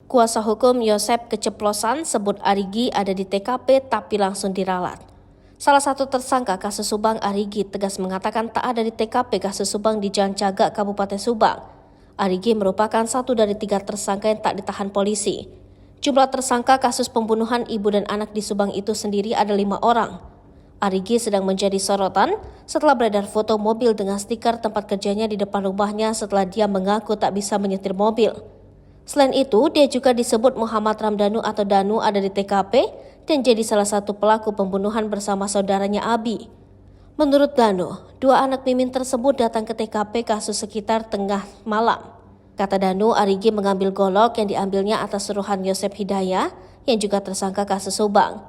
Kuasa hukum Yosep keceplosan sebut Arigi ada di TKP tapi langsung diralat. Salah satu tersangka kasus Subang, Arigi, tegas mengatakan tak ada di TKP kasus Subang di Jalan Cagak, Kabupaten Subang. Arigi merupakan satu dari 3 tersangka yang tak ditahan polisi. Jumlah tersangka kasus pembunuhan ibu dan anak di Subang itu sendiri ada 5 orang. Arigi sedang menjadi sorotan setelah beredar foto mobil dengan stiker tempat kerjanya di depan rumahnya setelah dia mengaku tak bisa menyetir mobil. Selain itu, dia juga disebut Muhammad Ramdhanu atau Danu ada di TKP dan jadi salah satu pelaku pembunuhan bersama saudaranya Abi. Menurut Danu, 2 anak mimin tersebut datang ke TKP kasus sekitar tengah malam. Kata Danu, Arigi mengambil golok yang diambilnya atas suruhan Yosep Hidayah yang juga tersangka kasus Subang.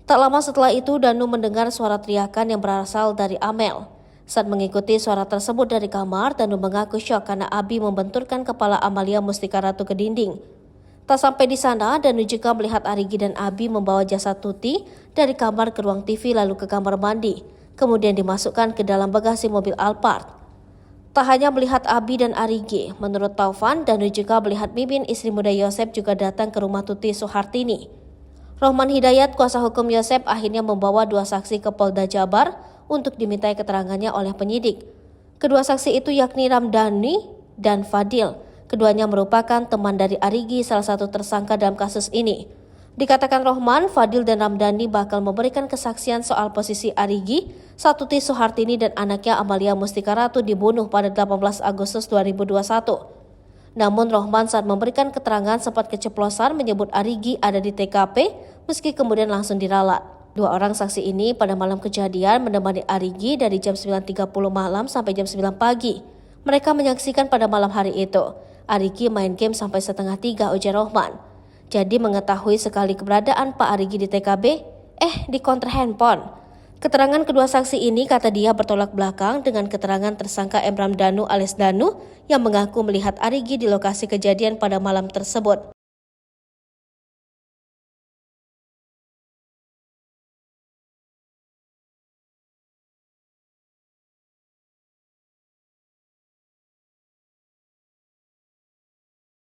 Tak lama setelah itu, Danu mendengar suara teriakan yang berasal dari Amel. Saat mengikuti suara tersebut dari kamar, Danu mengaku syok karena Abi membenturkan kepala Amalia Mustika Ratu ke dinding. Tak sampai di sana, Danu juga melihat Arigi dan Abi membawa jasad Tuti dari kamar ke ruang TV lalu ke kamar mandi, kemudian dimasukkan ke dalam bagasi mobil Alphard. Tak hanya melihat Abi dan Arigi, menurut Taufan, Danu juga melihat Mimin, istri muda Yosep, juga datang ke rumah Tuti Suhartini. Rohman Hidayat, kuasa hukum Yosep, akhirnya membawa 2 saksi ke Polda Jabar untuk dimintai keterangannya oleh penyidik. Kedua saksi itu yakni Ramdhani dan Fadil. Keduanya merupakan teman dari Arigi, salah satu tersangka dalam kasus ini. Dikatakan Rohman, Fadil dan Ramdhani bakal memberikan kesaksian soal posisi Arigi, Tuti Suhartini dan anaknya Amalia Mustika Ratu dibunuh pada 18 Agustus 2021. Namun Rohman saat memberikan keterangan sempat keceplosan menyebut Arigi ada di TKP meski kemudian langsung diralat. 2 orang saksi ini pada malam kejadian menemani Arigi dari jam 9.30 malam sampai jam 9 pagi. Mereka menyaksikan pada malam hari itu Arigi main game sampai setengah 3, ujar Rohman. Jadi mengetahui sekali keberadaan Pak Arigi di TKB, di konter handphone. Keterangan kedua saksi ini, kata dia, bertolak belakang dengan keterangan tersangka Ramdhanu alias Danu yang mengaku melihat Arigi di lokasi kejadian pada malam tersebut.